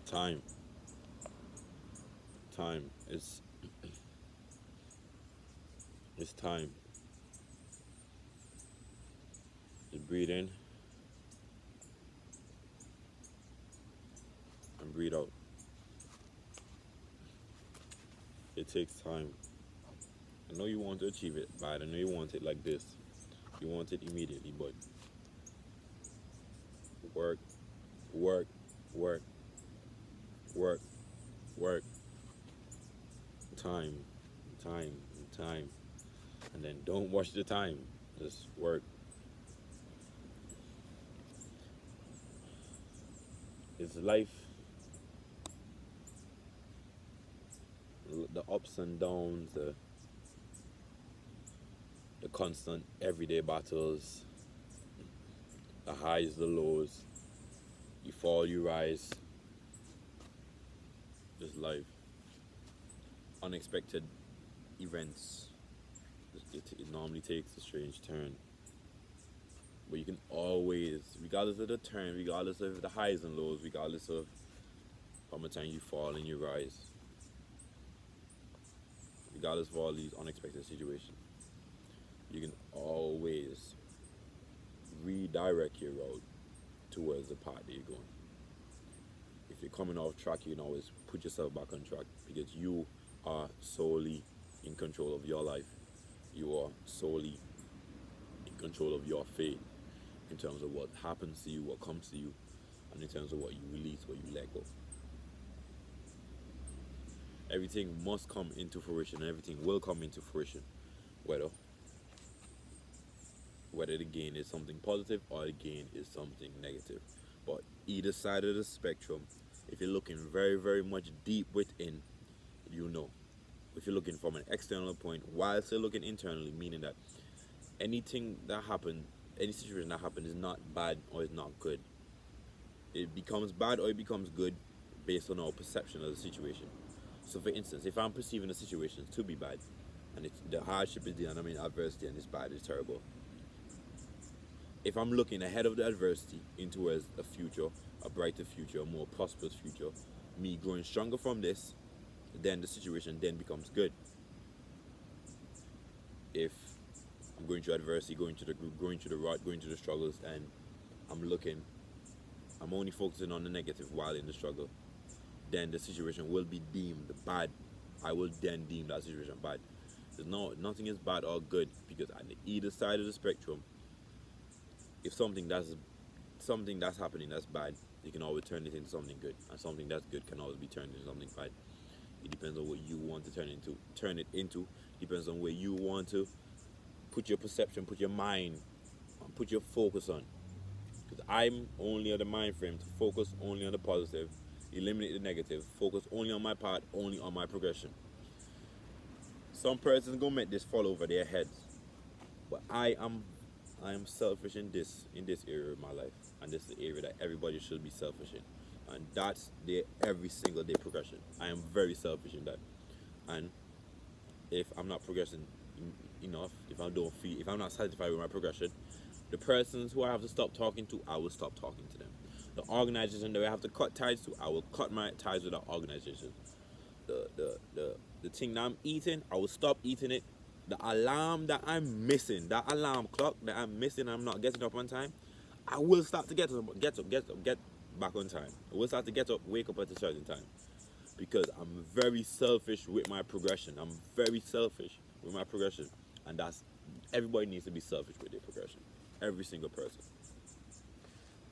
Time. Time. It's time. You breathe in and breathe out. It takes time. I know you want to achieve it, but I know you want it like this. You want it immediately, but work, work, work, work, work, time, time, time. And then don't watch the time. Just work. It's life, the ups and downs, the constant everyday battles, the highs, the lows. You fall, you rise. Just life. Unexpected events. It normally takes a strange turn. But you can always, regardless of the turn, regardless of the highs and lows, regardless of how much time you fall and you rise, regardless of all these unexpected situations, you can always redirect your road towards the path that you're going. If you're coming off track, you can always put yourself back on track because you are solely in control of your life. You are solely in control of your fate in terms of what happens to you, what comes to you, and in terms of what you release, what you let go. Everything must come into fruition, and everything will come into fruition, whether whether the gain is something positive or the gain is something negative. But either side of the spectrum, if you're looking very, very much deep within, you know. If you're looking from an external point while still looking internally, meaning that anything that happened, any situation that happened is not bad or is not good. It becomes bad or it becomes good based on our perception of the situation. So, for instance, if I'm perceiving a situation to be bad, and the hardship is there, and I'm in adversity, and it's bad, it's terrible. If I'm looking ahead of the adversity into a future, a brighter future, a more prosperous future, me growing stronger from this, then the situation then becomes good. If I'm going through adversity, going through the rut, going through the struggles, and I'm looking, I'm only focusing on the negative while in the struggle, then the situation will be deemed bad. I will then deem that situation bad. There's nothing is bad or good because on either side of the spectrum, if something that's happening that's bad, you can always turn it into something good, and something that's good can always be turned into something bad. It depends on what you want to turn it into. Depends on where you want to put your perception, put your mind, put your focus on. Because I'm only of the mind frame to focus only on the positive, eliminate the negative, focus only on my part, only on my progression. Some persons gonna make this fall over their heads, but I am selfish in this area of my life, and this is the area that everybody should be selfish in, and that's the every single day progression. I am very selfish in that, and if I'm not progressing enough, if I'm not satisfied with my progression, the persons who I have to stop talking to, I will stop talking to them. The organization that I have to cut ties to, I will cut my ties with the organization. The thing that I'm eating, I will stop eating it. The alarm that I'm missing, that alarm clock that I'm missing, I'm not getting up on time. I will start to get back on time. I will start to get up, wake up at a certain time, because I'm very selfish with my progression. I'm very selfish with my progression, and that's everybody needs to be selfish with their progression. Every single person.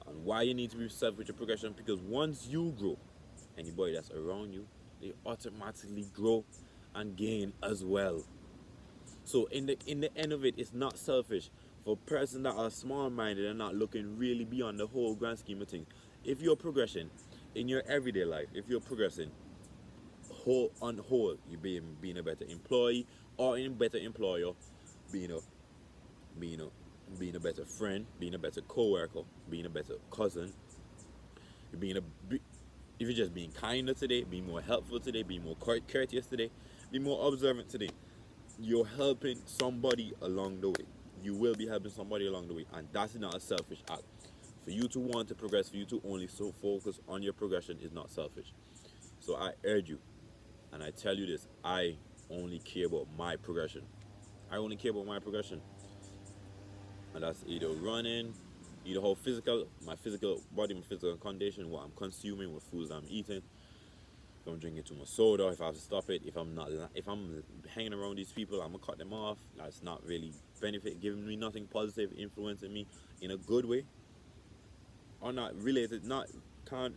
And why you need to be selfish with your progression? Because once you grow, anybody that's around you, they automatically grow and gain as well. So in the end of it, it's not selfish for persons that are small minded and not looking really beyond the whole grand scheme of things. If you're progressing in your everyday life, if you're progressing whole, you being a better employee or a better employer, being a being a being a better friend, being a better co-worker, being a better cousin, being a if you're just being kinder today, being more helpful today, being more courteous today, be more observant today, you're helping somebody along the way. You will be helping somebody along the way, and that's not a selfish act. For you to want to progress, for you to only so focus on your progression is not selfish. So I urge you, and I tell you this, I only care about my progression. I only care about my progression. And that's either running, either how physical, my physical body, my physical condition, what I'm consuming, what foods I'm eating, if I'm drinking too much soda, if I have to stop it, if I'm hanging around these people, I'm gonna cut them off. That's not really giving me nothing positive, influencing me in a good way, or not related, not can't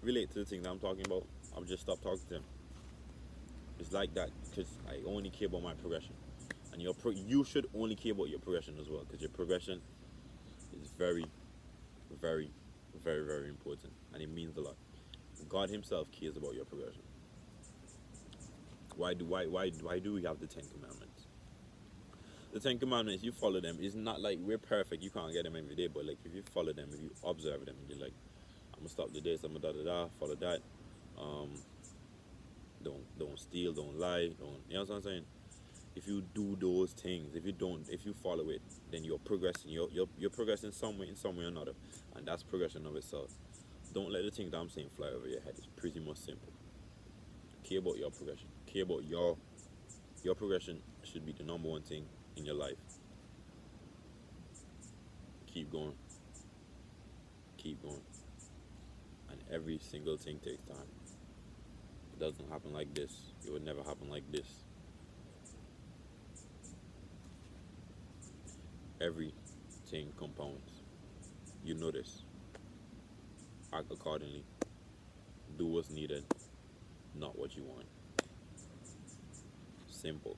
relate to the thing that I'm talking about. I'll just stop talking to them. It's like that because I only care about my progression, and you should only care about your progression as well because your progression is very, very, very, very important, and it means a lot. God Himself cares about your progression. Why do we have the Ten Commandments? The Ten Commandments, you follow them. It's not like we're perfect. You can't get them every day, but like if you follow them, if you observe them, and you're like, I'm gonna stop the this, I'm gonna da da da, follow that. Um, don't steal, don't lie, don't. You know what I'm saying? If you do those things, if you follow it, then you're progressing. You're progressing in some way or another, and that's progression of itself. Don't let the things that I'm saying fly over your head. It's pretty much simple. Care about your progression. Care about your progression should be the number one thing in your life. Keep going. Keep going. And every single thing takes time. It doesn't happen like this. It would never happen like this. Everything compounds. You know this. Act accordingly. Do what's needed, not what you want. Simple.